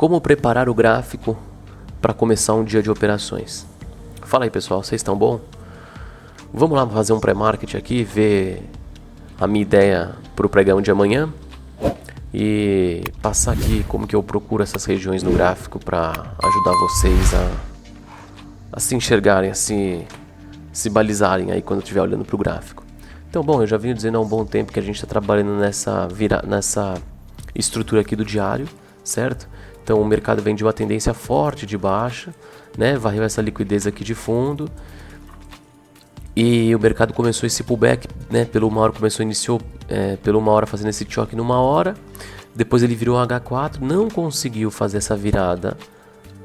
Como preparar o gráfico para começar um dia de operações? Fala aí, pessoal, vocês estão bom? Vamos lá fazer um pré-market aqui, ver a minha ideia para o pregão de amanhã e passar aqui como que eu procuro essas regiões no gráfico para ajudar vocês a se enxergarem, a se balizarem aí quando estiver olhando para o gráfico. Então, bom, eu já venho dizendo há um bom tempo que a gente está trabalhando nessa estrutura aqui do diário, certo? Então o mercado vem de uma tendência forte de baixa, né? Varreu essa liquidez aqui de fundo e o mercado começou esse pullback, né? Pelo uma hora iniciou pelo uma hora fazendo esse choque numa hora, depois ele virou H4, não conseguiu fazer essa virada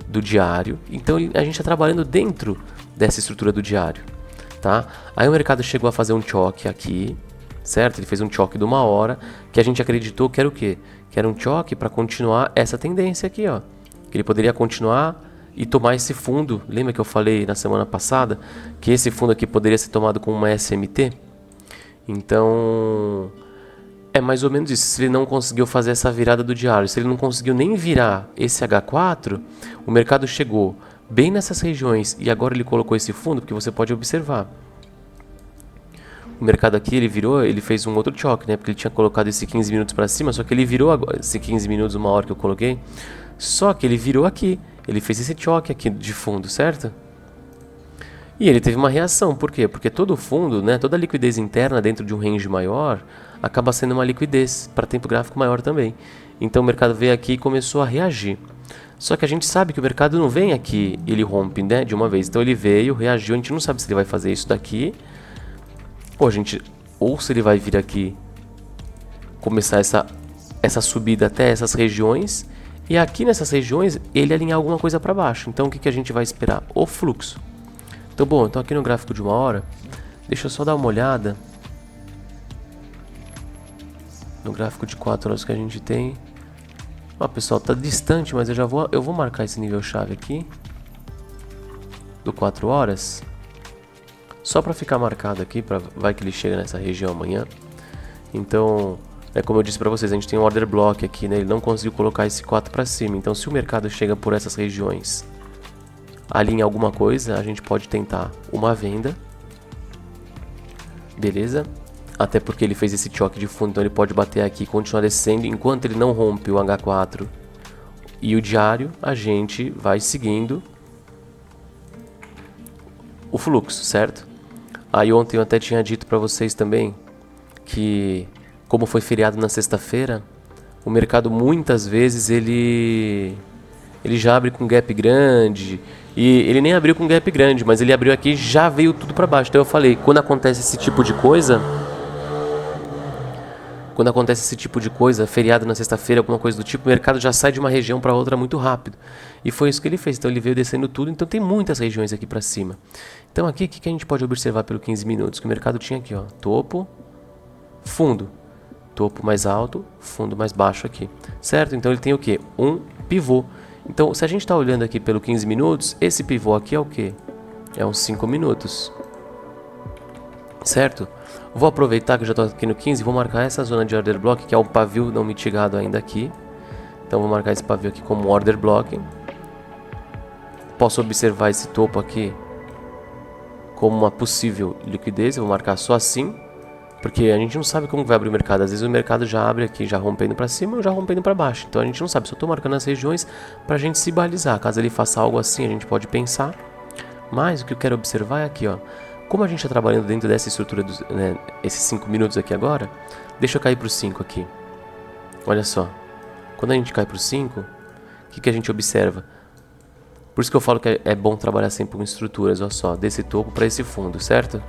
do diário, então a gente está trabalhando dentro dessa estrutura do diário, tá? Aí o mercado chegou a fazer um choque aqui, certo? Ele fez um choque de uma hora, que a gente acreditou que era o quê? Que era um choque para continuar essa tendência aqui, ó. Que ele poderia continuar e tomar esse fundo. Lembra que eu falei na semana passada que esse fundo aqui poderia ser tomado com uma SMT? Então, é mais ou menos isso. Se ele não conseguiu fazer essa virada do diário, se ele não conseguiu nem virar esse H4, o mercado chegou bem nessas regiões e agora ele colocou esse fundo, porque você pode observar. O mercado aqui, ele fez um outro choque, né? Porque ele tinha colocado esse 15 minutos para cima, só que ele virou agora, esse 15 minutos, uma hora que eu coloquei, só que ele virou aqui. Ele fez esse choque aqui de fundo, certo? E ele teve uma reação, por quê? Porque todo fundo, né, toda liquidez interna dentro de um range maior, acaba sendo uma liquidez para tempo gráfico maior também. Então o mercado veio aqui e começou a reagir. Só que a gente sabe que o mercado não vem aqui, ele rompe, né, de uma vez. Então ele veio, reagiu, a gente não sabe se ele vai fazer isso daqui, ou se ele vai vir aqui começar essa subida até essas regiões e aqui nessas regiões ele alinhar alguma coisa para baixo. Então o que a gente vai esperar? O fluxo. Então bom, aqui no gráfico de uma hora, deixa eu só dar uma olhada no gráfico de 4 horas que a gente tem. Ó, pessoal, tá distante, mas eu vou marcar esse nível chave aqui do 4 horas. Só para ficar marcado aqui, vai que ele chega nessa região amanhã. Então, como eu disse para vocês, a gente tem um order block aqui, né? Ele não conseguiu colocar esse 4 para cima. Então, se o mercado chega por essas regiões, alinha alguma coisa, a gente pode tentar uma venda. Beleza? Até porque ele fez esse choque de fundo, então ele pode bater aqui e continuar descendo. Enquanto ele não rompe o H4 e o diário, a gente vai seguindo o fluxo, certo? Aí ontem eu até tinha dito para vocês também que, como foi feriado na sexta-feira, o mercado muitas vezes ele já abre com gap grande, e ele nem abriu com gap grande, mas ele abriu aqui e já veio tudo para baixo. Então eu falei, quando acontece esse tipo de coisa, feriado na sexta-feira, alguma coisa do tipo, o mercado já sai de uma região para outra muito rápido. E foi isso que ele fez. Então ele veio descendo tudo, então tem muitas regiões aqui para cima. Então aqui, o que a gente pode observar pelo 15 minutos? Que o mercado tinha aqui, ó, topo, fundo, topo mais alto, fundo mais baixo aqui, certo? Então ele tem o que? Um pivô. Então se a gente está olhando aqui pelo 15 minutos, esse pivô aqui é o que? É uns 5 minutos, certo? Vou aproveitar que eu já estou aqui no 15 e vou marcar essa zona de order block, que é um pavio não mitigado ainda aqui. Então vou marcar esse pavio aqui como order block. Posso observar esse topo aqui como uma possível liquidez. Eu vou marcar só assim, porque a gente não sabe como vai abrir o mercado. Às vezes o mercado já abre aqui, já rompendo para cima ou já rompendo para baixo. Então a gente não sabe. Só estou marcando as regiões para a gente se balizar. Caso ele faça algo assim, a gente pode pensar. Mas o que eu quero observar é aqui, ó. Como a gente está trabalhando dentro dessa estrutura, esses 5 minutos aqui agora, deixa eu cair para o 5 aqui. Olha só. Quando a gente cai para o 5, o que a gente observa? Por isso que eu falo que é bom trabalhar sempre com estruturas, olha só, desse topo para esse fundo, certo?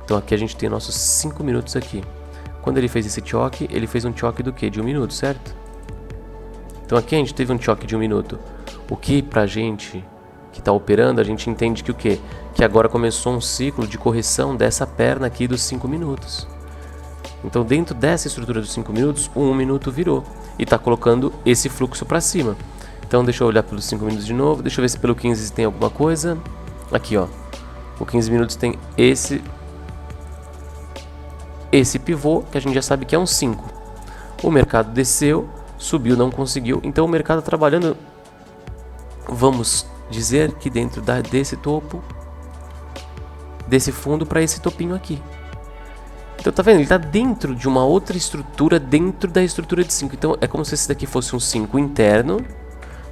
Então aqui a gente tem nossos 5 minutos aqui. Quando ele fez esse choque, ele fez um choque do quê? De 1 minuto, certo? Então aqui a gente teve um choque de 1 minuto. O que pra gente que está operando, a gente entende que o quê? Que agora começou um ciclo de correção dessa perna aqui dos 5 minutos. Então dentro dessa estrutura dos 5 minutos, o 1 minuto virou e está colocando esse fluxo para cima. Então deixa eu olhar pelos 5 minutos de novo, deixa eu ver se pelo 15 tem alguma coisa. Aqui, ó, o 15 minutos tem esse pivô, que a gente já sabe que é um 5. O mercado desceu, subiu, não conseguiu, então o mercado trabalhando vamos dizer que dentro desse topo, desse fundo para esse topinho aqui. Então tá vendo? Ele tá dentro de uma outra estrutura, dentro da estrutura de 5. Então é como se esse daqui fosse um 5 interno,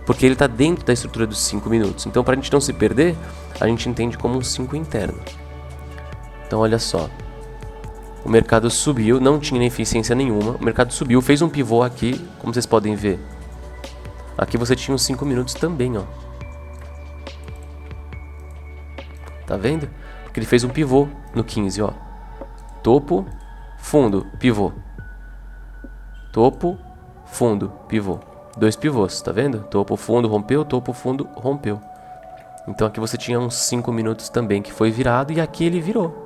porque ele tá dentro da estrutura dos 5 minutos. Então pra gente não se perder, a gente entende como um 5 interno. Então olha só. O mercado subiu, não tinha ineficiência nenhuma. O mercado subiu, fez um pivô aqui, como vocês podem ver. Aqui você tinha uns 5 minutos também, ó. Tá vendo? Porque ele fez um pivô no 15, ó. Topo, fundo, pivô. Topo, fundo, pivô. 2 pivôs, tá vendo? Topo, fundo, rompeu, topo, fundo, rompeu. Então aqui você tinha uns 5 minutos também que foi virado e aqui ele virou.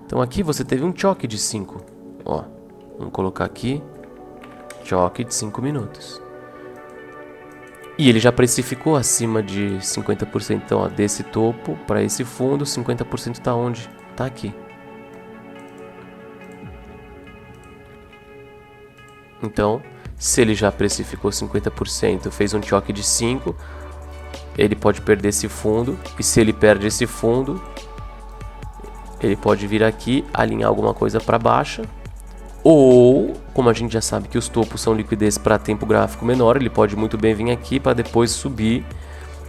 Então aqui você teve um choque de 5. Ó, vamos colocar aqui. Choque de 5 minutos. E ele já precificou acima de 50%. Então, ó, desse topo para esse fundo, 50% tá onde? Tá aqui. Então, se ele já precificou 50%, fez um choque de 5, ele pode perder esse fundo. E se ele perde esse fundo, ele pode vir aqui, alinhar alguma coisa para baixa. Ou, como a gente já sabe que os topos são liquidez para tempo gráfico menor, ele pode muito bem vir aqui para depois subir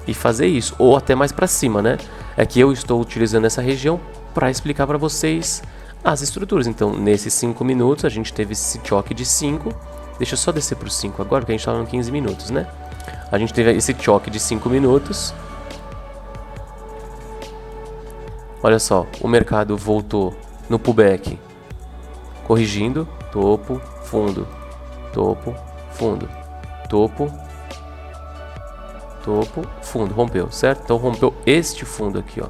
e fazer isso. Ou até mais para cima, né? É que eu estou utilizando essa região para explicar para vocês as estruturas. Então, nesses 5 minutos, a gente teve esse choque de 5. Deixa eu só descer para os 5 agora, porque a gente estava em 15 minutos, né? A gente teve esse choque de 5 minutos. Olha só, o mercado voltou no pullback, corrigindo, topo, fundo, topo, fundo, topo, topo, fundo, rompeu, certo? Então rompeu este fundo aqui, ó.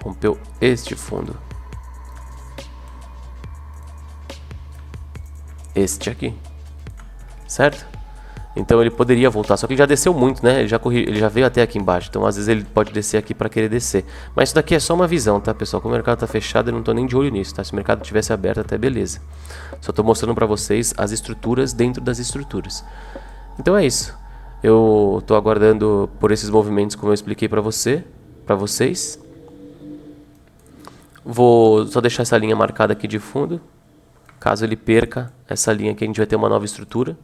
Rompeu este fundo. Este aqui, certo? Então ele poderia voltar, só que ele já desceu muito, né? Ele já veio até aqui embaixo, então às vezes ele pode descer aqui para querer descer. Mas isso daqui é só uma visão, tá, pessoal? Como o mercado tá fechado, eu não tô nem de olho nisso, tá? Se o mercado tivesse aberto, até beleza. Só tô mostrando para vocês as estruturas dentro das estruturas. Então é isso. Eu tô aguardando por esses movimentos, como eu expliquei para vocês. Vou só deixar essa linha marcada aqui de fundo. Caso ele perca essa linha aqui, a gente vai ter uma nova estrutura.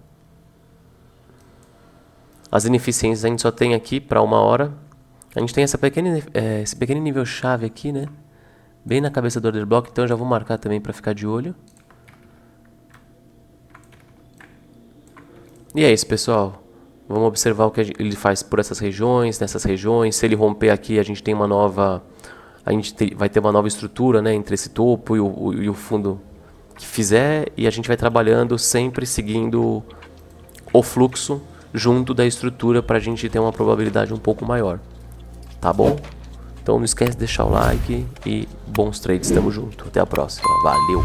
As ineficiências a gente só tem aqui para 1 hora. A gente tem esse pequeno nível chave aqui, né? Bem na cabeça do order block, então eu já vou marcar também para ficar de olho. E é isso, pessoal. Vamos observar o que ele faz por essas regiões, nessas regiões. Se ele romper aqui, a gente tem uma nova... vai ter uma nova estrutura, né? Entre esse topo e o fundo que fizer. E a gente vai trabalhando sempre seguindo o fluxo junto da estrutura para a gente ter uma probabilidade um pouco maior, tá bom? Então não esquece de deixar o like e bons trades, tamo junto, até a próxima, valeu!